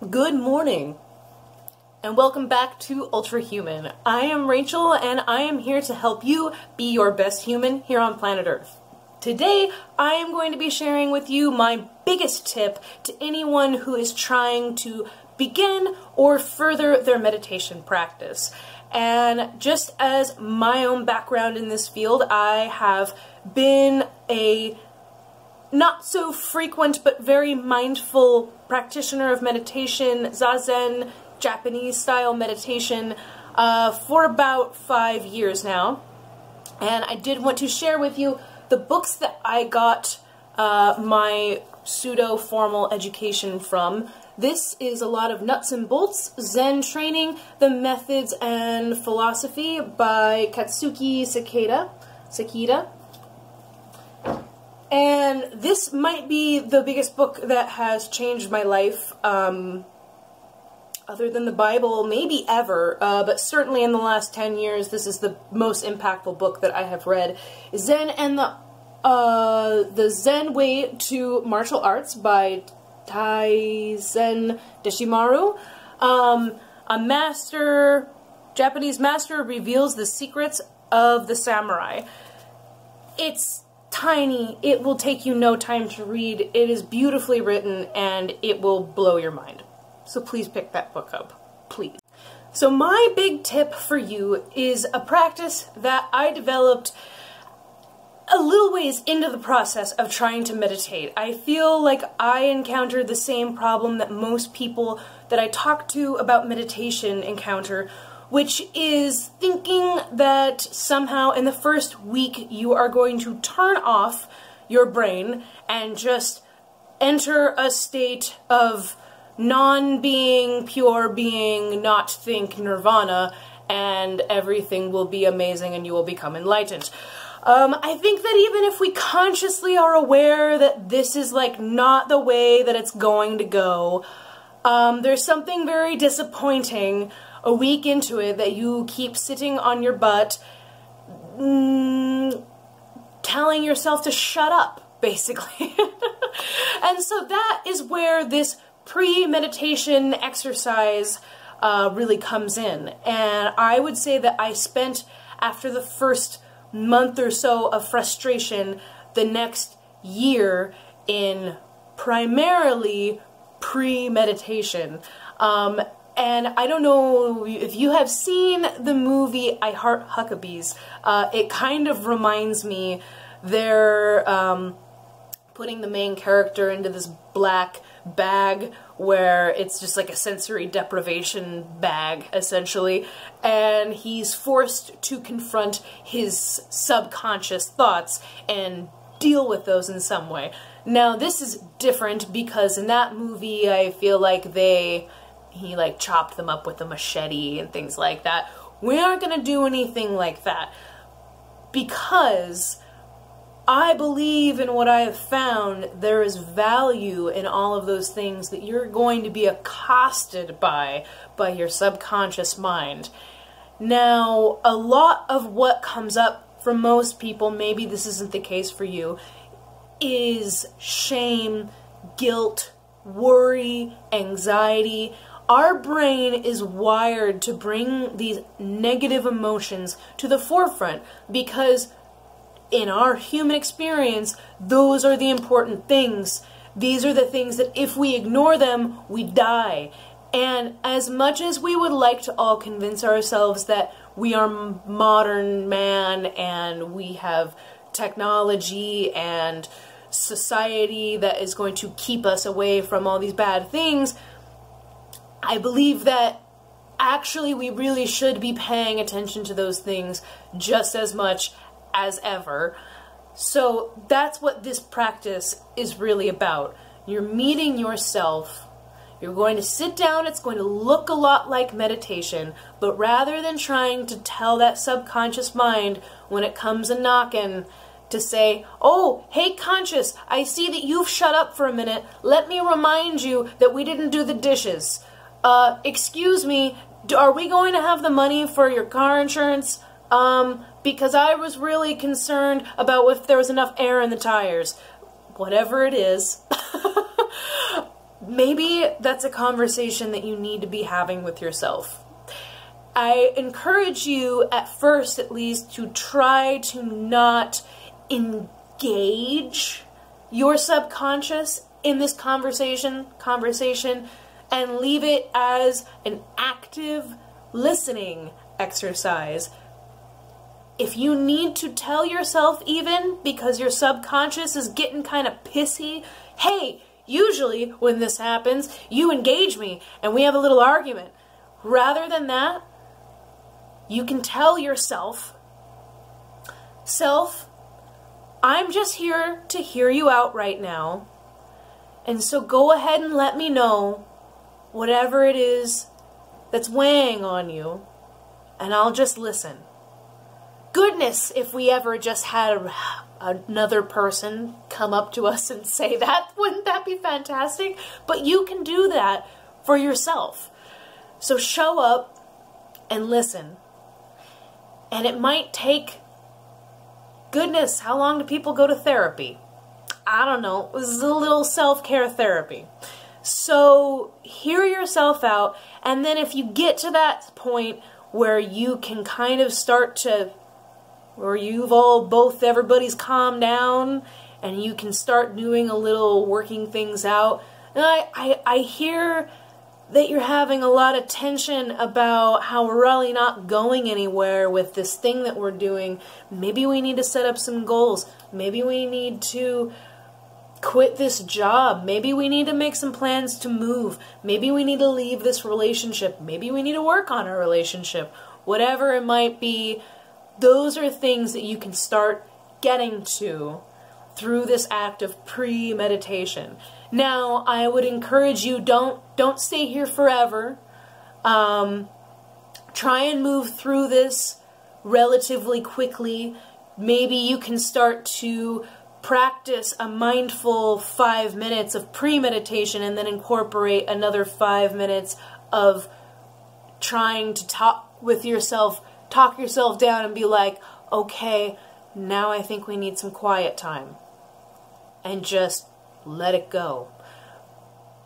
Good morning, and welcome back to Ultra Human. I am Rachel, and I am here to help you be your best human here on planet Earth. Today, I am going to be sharing with you my biggest tip to anyone who is trying to begin or further their meditation practice. And just as my own background in this field, I have been a not so frequent but very mindful practitioner of meditation, Zazen, Japanese style meditation, for about 5 years now. And I did want to share with you the books that I got my pseudo-formal education from. This is a lot of nuts and bolts, Zen training, the methods and philosophy by Katsuki Sakita. And this might be the biggest book that has changed my life, other than the Bible, maybe ever, but certainly in the last 10 years, this is the most impactful book that I have read. Zen and the Zen Way to Martial Arts by Taizen Deshimaru. A Japanese master reveals the secrets of the samurai. It's tiny, it will take you no time to read, it is beautifully written, and it will blow your mind. So please pick that book up, please. So my big tip for you is a practice that I developed a little ways into the process of trying to meditate. I feel like I encountered the same problem that most people that I talk to about meditation encounter, which is thinking that somehow in the first week you are going to turn off your brain and just enter a state of non-being, pure being, not think nirvana, and everything will be amazing and you will become enlightened. I think that even if we consciously are aware that this is like not the way that it's going to go, there's something very disappointing a week into it that you keep sitting on your butt, telling yourself to shut up, basically. And so that is where this pre-meditation exercise really comes in. And I would say that I spent, after the first month or so of frustration, the next year in primarily pre-meditation. And I don't know if you have seen the movie I Heart Huckabees. It kind of reminds me, they're putting the main character into this black bag where it's just like a sensory deprivation bag, essentially, and he's forced to confront his subconscious thoughts and deal with those in some way. Now, this is different because in that movie, I feel like he like chopped them up with a machete and things like that. We aren't gonna do anything like that because I believe in what I have found. There is value in all of those things that you're going to be accosted by your subconscious mind. Now, a lot of what comes up for most people, maybe this isn't the case for you, is shame, guilt, worry, anxiety. Our brain is wired to bring these negative emotions to the forefront because in our human experience, those are the important things. These are the things that if we ignore them, we die. And as much as we would like to all convince ourselves that we are modern man and we have technology and society that is going to keep us away from all these bad things, I believe that actually we really should be paying attention to those things just as much as ever. So that's what this practice is really about. You're meeting yourself. You're going to sit down. It's going to look a lot like meditation, but rather than trying to tell that subconscious mind when it comes a knocking to say, oh, hey conscious, I see that you've shut up for a minute. Let me remind you that we didn't do the dishes. Excuse me, are we going to have the money for your car insurance? Because I was really concerned about if there was enough air in the tires. Whatever it is. maybe that's a conversation that you need to be having with yourself. I encourage you, at first at least, to try to not engage your subconscious in this conversation, and leave it as an active listening exercise. If you need to tell yourself, even because your subconscious is getting kind of pissy, hey, usually when this happens, you engage me and we have a little argument. Rather than that, you can tell yourself, self, I'm just here to hear you out right now. And so go ahead and let me know whatever it is that's weighing on you, and I'll just listen. Goodness, if we ever just had another person come up to us and say that, wouldn't that be fantastic? But you can do that for yourself. So show up and listen. And it might take, goodness, how long do people go to therapy? I don't know. This is a little self-care therapy. So hear yourself out, and then if you get to that point where you can kind of start to, where everybody's calmed down, and you can start doing a little working things out. And I hear that you're having a lot of tension about how we're really not going anywhere with this thing that we're doing. Maybe we need to set up some goals. Maybe we need to quit this job. Maybe we need to make some plans to move. Maybe we need to leave this relationship. Maybe we need to work on our relationship. Whatever it might be, those are things that you can start getting to through this act of pre-meditation. Now, I would encourage you, don't stay here forever. Try and move through this relatively quickly. Maybe you can start to practice a mindful 5 minutes of pre-meditation and then incorporate another 5 minutes of trying to talk yourself down and be like, okay, now I think we need some quiet time. And just let it go.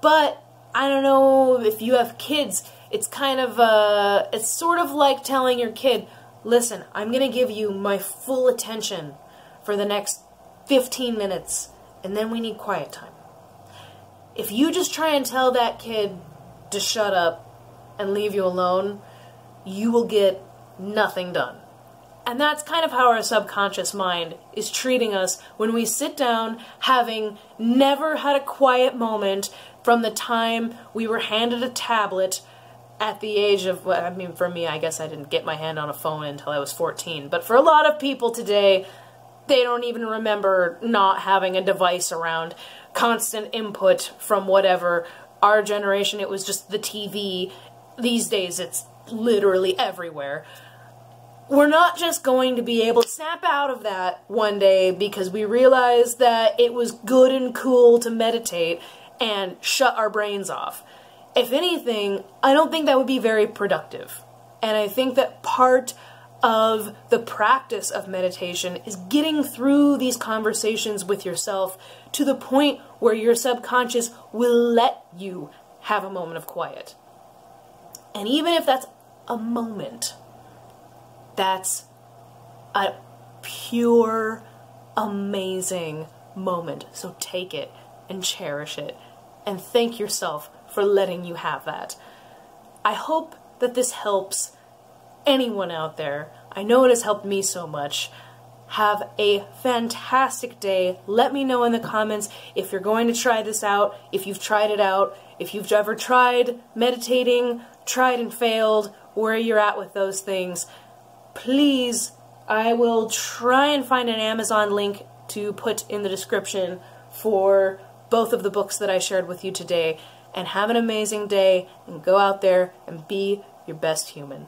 But I don't know if you have kids, it's kind of it's sort of like telling your kid, listen, I'm going to give you my full attention for the next 15 minutes, and then we need quiet time. If you just try and tell that kid to shut up and leave you alone, you will get nothing done. And that's kind of how our subconscious mind is treating us when we sit down, having never had a quiet moment from the time we were handed a tablet at the age of, well, I mean, for me, I guess I didn't get my hand on a phone until I was 14. But for a lot of people today, they don't even remember not having a device around, constant input from whatever. Our generation, it was just the TV. These days, it's literally everywhere. We're not just going to be able to snap out of that one day because we realized that it was good and cool to meditate and shut our brains off. If anything, I don't think that would be very productive. And I think that part of the practice of meditation is getting through these conversations with yourself to the point where your subconscious will let you have a moment of quiet. And even if that's a moment, that's a pure, amazing moment. So take it and cherish it and thank yourself for letting you have that. I hope that this helps anyone out there. I know it has helped me so much. Have a fantastic day. Let me know in the comments if you're going to try this out, if you've tried it out, if you've ever tried meditating, tried and failed, where you're at with those things. Please, I will try and find an Amazon link to put in the description for both of the books that I shared with you today. And have an amazing day, and go out there and be your best human.